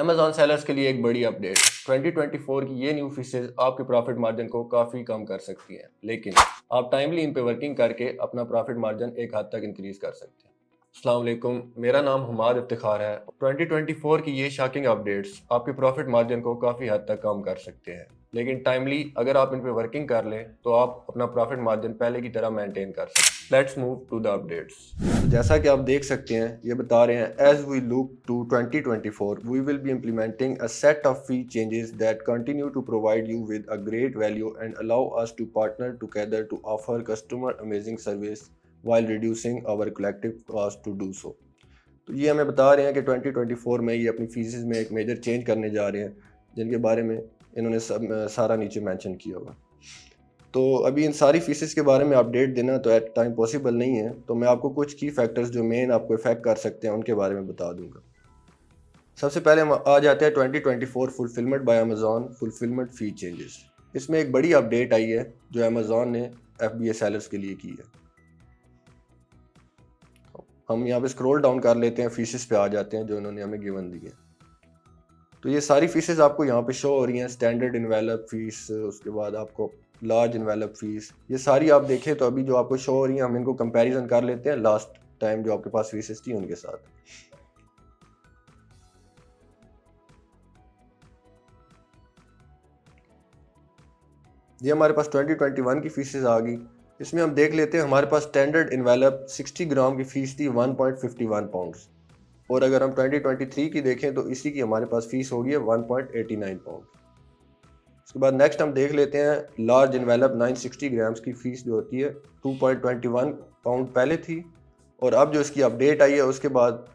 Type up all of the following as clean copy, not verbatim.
Amazon sellers के लिए एक बड़ी अपडेट। 2024 की ये न्यू फीसेस आपके प्रॉफिट मार्जिन को काफ़ी कम कर सकती हैं, लेकिन आप टाइमली इन पे वर्किंग करके अपना प्रॉफिट मार्जिन एक हद तक इंक्रीज कर सकते हैं। अस्सलाम वालेकुम, मेरा नाम हुमाद इफ्तिखार है। 2024 की ये शॉकिंग अपडेट्स आपके प्रॉफिट मार्जिन को काफ़ी हद तक कम कर सकते हैं, लेकिन टाइमली अगर आप इन पे वर्किंग कर लें तो आप अपना प्रॉफिट मार्जिन पहले की तरह मेंटेन कर सकते हैं। Let's move to the updates. जैसा कि आप देख सकते हैं, ये बता रहे हैं as we look to 2024 we will be implementing a set of fee changes that continue to provide you with a great value and allow us to partner together to offer customer amazing service while reducing our collective cost to do so। तो ये हमें बता रहे हैं कि 2024 में ये अपनी फीसेस में एक मेजर चेंज करने जा रहे हैं, जिनके बारे में इन्होंने सारा नीचे मेंशन किया होगा। तो अभी इन सारी फीसेस के बारे में अपडेट देना तो एट टाइम पॉसिबल नहीं है, तो मैं आपको कुछ की फैक्टर्स जो मेन आपको इफेक्ट कर सकते हैं उनके बारे में बता दूंगा। सबसे पहले हम आ जाते हैं 2024 फुलफिलमेंट बाय अमेजॉन फुलफिलमेंट फी चेंजेस। इसमें एक बड़ी अपडेट आई है जो अमेजॉन ने FBA सेलर्स के लिए की है। हम यहाँ पे स्क्रॉल डाउन कर लेते हैं, फीसेस पे आ जाते हैं जो इन्होंने हमें गिवन दी है। तो ये सारी फीसेस आपको यहाँ पे शो हो रही हैं। स्टैंडर्ड इन्वेलप फीस, उसके बाद आपको लार्ज इन्वेलप फीस, ये सारी आप देखें तो अभी जो आपको शो हो रही हैं हम इनको कंपैरिजन कर लेते हैं लास्ट टाइम जो आपके पास फीसेस थी उनके साथ। ये हमारे पास 2021 की फीसेस आ गई। इसमें हम देख लेते हैं, हमारे पास स्टैंडर्ड इन्वेलप 60 ग्राम की फीस थी 1.51 पाउंड्स, और अगर हम 2023 की देखें तो इसी की हमारे पास फीस होगी 1.89 पाउंड। उसके बाद नेक्स्ट हम देख लेते हैं लार्ज इन्वेलप 960 ग्राम्स की फीस जो होती है 2.21 पाउंड पहले थी, और अब जो इसकी अपडेट आई है उसके बाद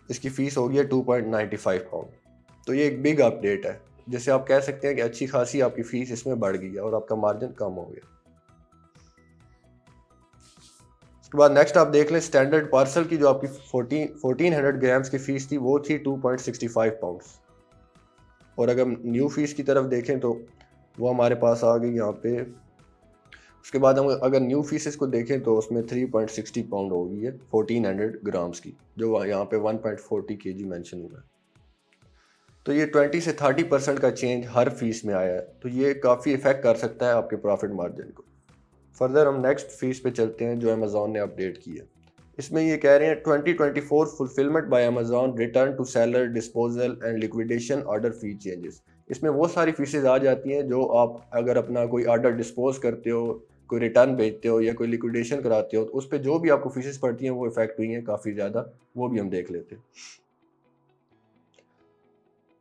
इसकी फ़ीस होगी 2.95 पाउंड। तो ये एक बिग अपडेट है, जिससे आप कह सकते हैं कि अच्छी खासी आपकी फ़ीस इसमें बढ़ गई है और आपका मार्जिन कम हो गया। उसके बाद नेक्स्ट आप देख लें स्टैंडर्ड पार्सल की जो आपकी 1400 ग्राम्स की फ़ीस थी वो थी 2.65 पाउंड्स, और अगर न्यू फ़ीस की तरफ देखें तो वो हमारे पास आ गई यहाँ पे। उसके बाद हम अगर न्यू फीसेस को देखें तो उसमें 3.60 पाउंड हो गई है 1400 ग्राम्स की, जो यहाँ पे 1.40 kg मेंशन हुआ है। तो ये 20 से 30% का चेंज हर फीस में आया है, तो ये काफ़ी इफेक्ट कर सकता है आपके प्रॉफिट मार्जिन को। फर्दर हम नेक्स्ट फीस पे चलते हैं जो अमेजोन ने अपडेट की है। इसमें ये कह रहे हैं 2024 fulfilment by Amazon return to seller disposal and liquidation order fee changes. इसमें वो सारी फीसेज आ जाती हैं जो आप अगर अपना कोई ऑर्डर डिस्पोज करते हो, कोई रिटर्न भेजते हो या कोई लिक्विडेशन कराते हो, तो उस पर जो भी आपको फीसेस पड़ती हैं वो इफेक्ट हुई हैं काफ़ी ज़्यादा, वो भी हम देख लेते हैं।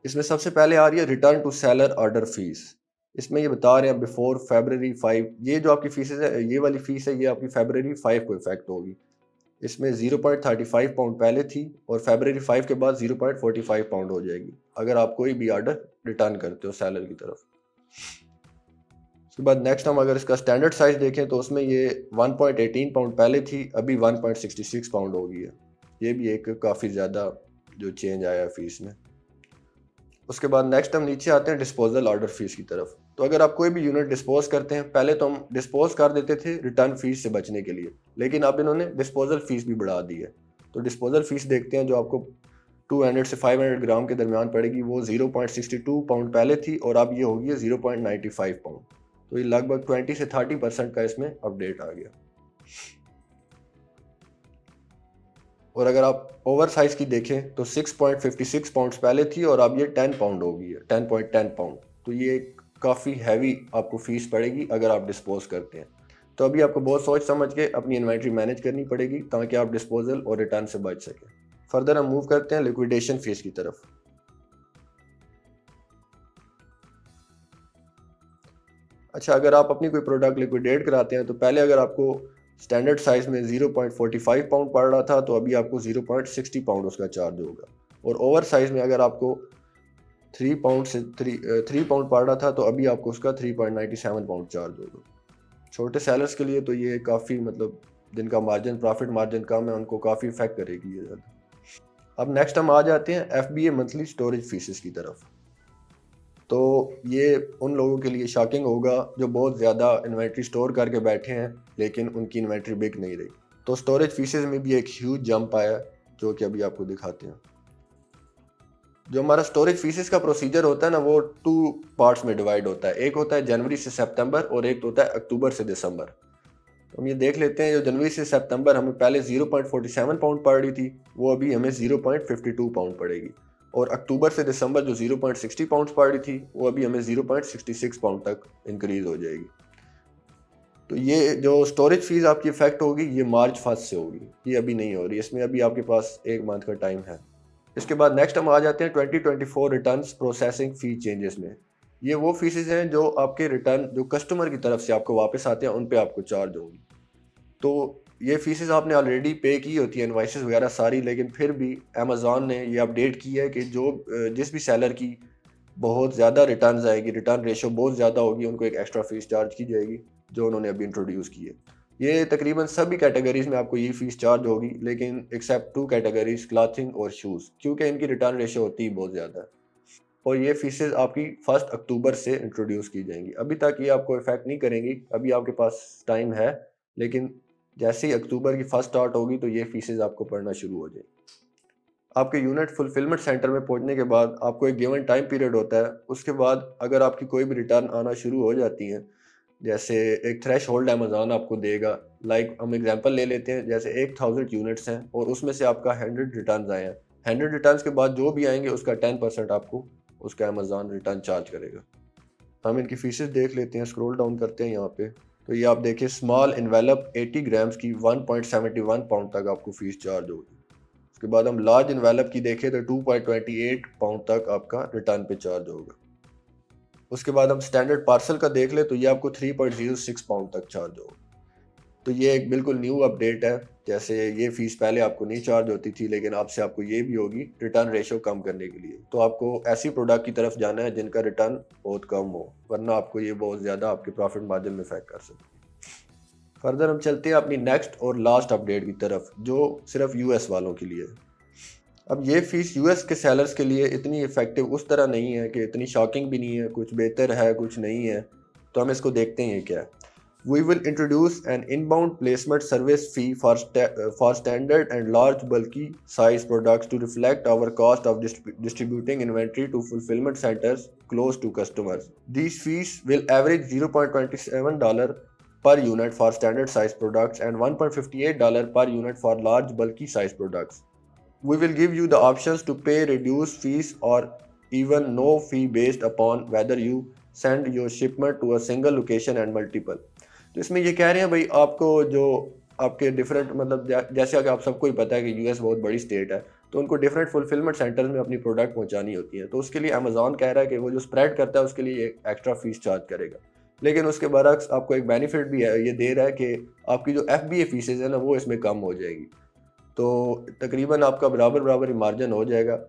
इसमें सबसे पहले आ रही है return to seller order fees. इसमें ये बता रहे हैं बिफोर February 5, ये जो आपकी फीसेज है, ये वाली फीस है, ये आपकी February 5 को इफेक्ट होगी। इसमें 0.35 पाउंड पहले थी और February 5 के बाद 0.45 पाउंड हो जाएगी अगर आप कोई भी ऑर्डर रिटर्न करते हो सेलर की तरफ। उसके बाद नेक्स्ट हम अगर इसका स्टैंडर्ड साइज देखें तो उसमें ये 1.18 पाउंड पहले थी, अभी 1.66 पाउंड हो गई है। ये भी एक काफ़ी ज़्यादा जो चेंज आया है फीस में। उसके बाद नेक्स्ट हम नीचे आते हैं डिस्पोजल ऑर्डर फीस की तरफ। तो अगर आप कोई भी यूनिट डिस्पोज करते हैं, पहले तो हम डिस्पोज कर देते थे रिटर्न फीस से बचने के लिए, लेकिन अब इन्होंने डिस्पोजल फीस भी बढ़ा दी है। तो डिस्पोजल फीस देखते हैं जो आपको 200 से 500 ग्राम के दरमियान पड़ेगी, वो 0.62 पाउंड पहले थी और अब ये होगी 0.95 पाउंड। तो ये लगभग 20 से 30% का इसमें अपडेट आ गया। और अगर आप ओवर साइज की देखें तो 6.56 पाउंड्स पहले थी और अब ये 10 पाउंड हो गई है, 10.10 पाउंड। तो ये काफ़ी हैवी आपको फीस पड़ेगी अगर आप डिस्पोज करते हैं। तो अभी आपको बहुत सोच समझ के अपनी इन्वेंट्री मैनेज करनी पड़ेगी ताकि आप डिस्पोजल और रिटर्न से बच सकें। फर्दर हम मूव करते हैं लिक्विडेशन फीस की तरफ। अच्छा, अगर आप अपनी कोई प्रोडक्ट लिक्विडेट कराते हैं तो पहले अगर आपको स्टैंडर्ड साइज में 0.45 पाउंड पड़ रहा था तो अभी आपको 0.60 पाउंड उसका चार्ज होगा, और ओवर साइज में अगर आपको 3 पाउंड से 3 पाउंड पड़ रहा था तो अभी आपको उसका 3.97 पाउंड चार्ज होगा। छोटे सेलर्स के लिए तो ये काफ़ी मतलब जिनका मार्जिन प्रॉफिट मार्जिन कम है उनको काफ़ी इफेक्ट करेगी ये ज़्यादा। अब नेक्स्ट हम आ जाते हैं FBA मंथली स्टोरेज फीसेस की तरफ। तो ये उन लोगों के लिए शॉकिंग होगा जो बहुत ज़्यादा इन्वेंट्री स्टोर करके बैठे हैं लेकिन उनकी इन्वेंट्री बिक नहीं रही। तो स्टोरेज फीसेस में भी एक ह्यूज जंप आया जो कि अभी आपको दिखाते हैं। जो हमारा स्टोरेज फीसेस का प्रोसीजर होता है ना, वो 2 पार्ट्स में डिवाइड होता है। एक होता है जनवरी से सितंबर और एक होता है अक्टूबर से दिसंबर। तो हम ये देख लेते हैं, जो जनवरी से सितंबर हमें पहले 0.47 पाउंड पड़ रही थी, वो अभी हमें 0.52 पाउंड पड़ेगी। और अक्टूबर से दिसंबर जो 0.60 पाउंड पड़ रही थी, वो अभी हमें 0.66 पाउंड तक इंक्रीज हो जाएगी। तो ये जो स्टोरेज फीस आपकी इफेक्ट होगी, ये मार्च 1 से होगी, ये अभी नहीं हो रही। इसमें अभी आपके पास 1 मंथ का टाइम है। इसके बाद नेक्स्ट हम आ जाते हैं 2024 रिटर्न्स प्रोसेसिंग फी चेंजेस में। ये वो फीसेज हैं जो आपके रिटर्न जो कस्टमर की तरफ से आपको वापस आते हैं, उन पे आपको चार्ज होंगी। तो ये फीसेस आपने ऑलरेडी पे की होती है, इनवाइसेस वगैरह सारी, लेकिन फिर भी अमेज़ॉन ने ये अपडेट की है कि जो जिस भी सेलर की बहुत ज़्यादा रिटर्न्स आएगी, रिटर्न रेशो बहुत ज़्यादा होगी, उनको एक एक्स्ट्रा फीस चार्ज की जाएगी, जो उन्होंने अभी इंट्रोड्यूस की है। ये तकरीबन सभी कैटेगरीज में आपको ये फीस चार्ज होगी, लेकिन एक्सेप्ट 2 कैटेगरीज, क्लॉथिंग और शूज़, क्योंकि इनकी रिटर्न रेशो होती ही बहुत ज़्यादा है। और ये फीसेस आपकी 1 अक्टूबर से इंट्रोड्यूस की जाएंगी। अभी तक ये आपको इफेक्ट नहीं करेंगी, अभी आपके पास टाइम है, लेकिन जैसे ही अक्टूबर की फर्स्ट स्टार्ट होगी तो ये फीसेस आपको पड़ना शुरू हो जाएगी। आपके यूनिट फुलफिलमेंट सेंटर में पहुंचने के बाद आपको एक गिवन टाइम पीरियड होता है। उसके बाद अगर आपकी कोई भी रिटर्न आना शुरू हो जाती हैं, जैसे एक थ्रेश होल्ड अमेज़ॉन आपको देगा, लाइक हम एग्जांपल ले लेते हैं, जैसे 1000 यूनिट्स हैं और उसमें से आपका 100 रिटर्न्स आए हैं। 100 रिटर्न्स के बाद जो भी आएंगे उसका 10% आपको उसका अमेज़ॉन रिटर्न चार्ज करेगा। हम इनकी फीसेस देख लेते हैं, स्क्रॉल डाउन करते हैं यहाँ पे, तो ये आप देखिए, स्मॉल इन्वेलप 80 ग्राम्स की 1.71 पाउंड तक आपको फीस चार्ज होगी। उसके बाद हम लार्ज इन्वेलप की देखें तो 2.28 पाउंड तक आपका रिटर्न पे चार्ज होगा। उसके बाद हम स्टैंडर्ड पार्सल का देख ले तो ये आपको 3.06 पाउंड तक चार्ज होगा। तो ये एक बिल्कुल न्यू अपडेट है। जैसे ये फीस पहले आपको नहीं चार्ज होती थी, लेकिन अब से आपको ये भी होगी रिटर्न रेशो कम करने के लिए। तो आपको ऐसी प्रोडक्ट की तरफ जाना है जिनका रिटर्न बहुत कम हो, वरना आपको ये बहुत ज़्यादा आपके प्रॉफिट मार्जिन में इफेक्ट कर सकती है। फर्दर हम चलते हैं अपनी नेक्स्ट और लास्ट अपडेट की तरफ, जो सिर्फ यूएस वालों के लिए है। अब ये फीस यूएस के सेलर्स के लिए इतनी इफेक्टिव उस तरह नहीं है, कि इतनी शॉकिंग भी नहीं है, कुछ बेहतर है कुछ नहीं है। तो हम इसको देखते हैं ये क्या है। We will introduce an inbound placement service fee for standard and large bulky size products to reflect our cost of distributing inventory to fulfillment centers close to customers. These fees will average $0.27 per unit for standard size products and $1.58 per unit for large bulky size products. We will give you the options to pay reduced fees or even no fee based upon whether you send your shipment to a single location and multiple. तो इसमें ये कह रहे हैं भाई, आपको जो आपके डिफरेंट मतलब जैसे कि आप सबको ही पता है कि यूएस बहुत बड़ी स्टेट है, तो उनको डिफरेंट फुलफिलमेंट सेंटर्स में अपनी प्रोडक्ट पहुंचानी होती है। तो उसके लिए अमेजॉन कह रहा है कि वो जो स्प्रेड करता है उसके लिए एक एक्स्ट्रा फीस चार्ज करेगा, लेकिन उसके बरक्स आपको एक बेनिफिट भी है, ये दे रहा है कि आपकी जो एफबीए फीसेज है ना, वो इसमें कम हो जाएगी। तो तकरीबन आपका बराबर बराबर ही मार्जिन हो जाएगा।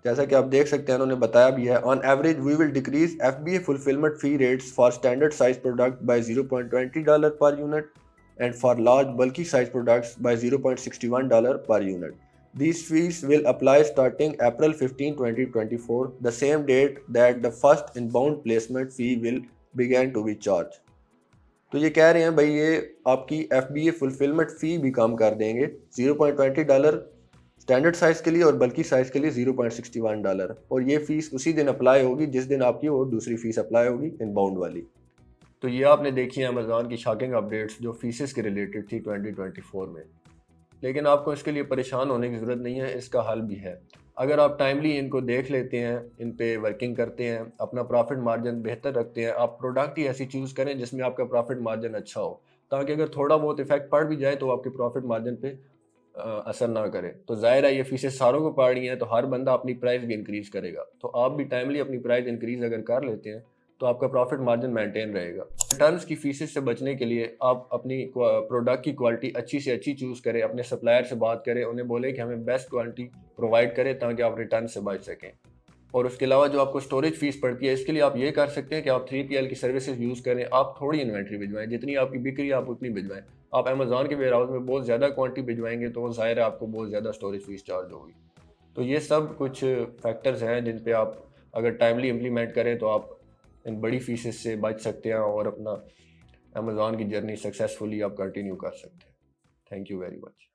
जैसा कि आप देख सकते हैं, उन्होंने बताया भी है, on average we will decrease FBA fulfilment fee rates for standard size product by $0.20 per unit and for large bulky size products by $0.61 per unit. These fees will apply starting April 15, 2024, the same date that the first inbound placement fee will begin to be charged. तो ये कह रहे हैं भाई, ये आपकी FBA fulfilment फ़ी भी कम कर देंगे, $0.20 स्टैंडर्ड साइज़ के लिए और बल्कि साइज़ के लिए $0.61, और ये फ़ीस उसी दिन अप्लाई होगी जिस दिन आपकी वो दूसरी फ़ीस अप्लाई होगी इनबाउंड वाली। तो ये आपने देखी है अमेज़ॉन की शॉकिंग अपडेट्स जो फीसेस के रिलेटेड थी 2024 में। लेकिन आपको इसके लिए परेशान होने की ज़रूरत नहीं है, इसका हल भी है। अगर आप टाइमली इनको देख लेते हैं, इन पे वर्किंग करते हैं, अपना प्रॉफिट मार्जिन बेहतर रखते हैं, आप प्रोडक्ट ही ऐसी चूज़ करें जिसमें आपका प्रॉफिट मार्जिन अच्छा हो, ताकि अगर थोड़ा बहुत इफेक्ट पड़ भी जाए तो आपके प्रॉफिट मार्जिन पे असर ना करे। तो ज़ाहिर है ये फीसेस सारों को पड़ रही हैं, तो हर बंदा अपनी प्राइस भी इंक्रीज़ करेगा। तो आप भी टाइमली अपनी प्राइस इंक्रीज़ अगर कर लेते हैं तो आपका प्रॉफिट मार्जिन मेंटेन रहेगा। रिटर्न्स की फीसेस से बचने के लिए आप अपनी प्रोडक्ट की क्वालिटी अच्छी से अच्छी चूज़ करें, अपने सप्लायर से बात करें, उन्हें बोलें कि हमें बेस्ट क्वालिटी प्रोवाइड करें ताकि आप रिटर्न से बच सकें। और उसके अलावा जो आपको स्टोरेज फीस पड़ती है, इसके लिए आप ये कर सकते हैं कि आप 3PL की सर्विसेज यूज़ करें। आप थोड़ी इन्वेंट्री भिजवाएं, जितनी आपकी बिक रही है आप उतनी भिजवाएं। आप अमेज़ॉन के वेयर हाउस में बहुत ज़्यादा क्वांटिटी भिजवाएंगे तो ज़ाहिर है आपको बहुत ज़्यादा स्टोरेज फीस चार्ज होगी। तो ये सब कुछ फैक्टर्स हैं जिन पे आप अगर टाइमली इम्प्लीमेंट करें तो आप इन बड़ी फीसेस से बच सकते हैं और अपना अमेज़ॉन की जर्नी सक्सेसफुली आप कंटिन्यू कर सकते हैं। Thank you very much.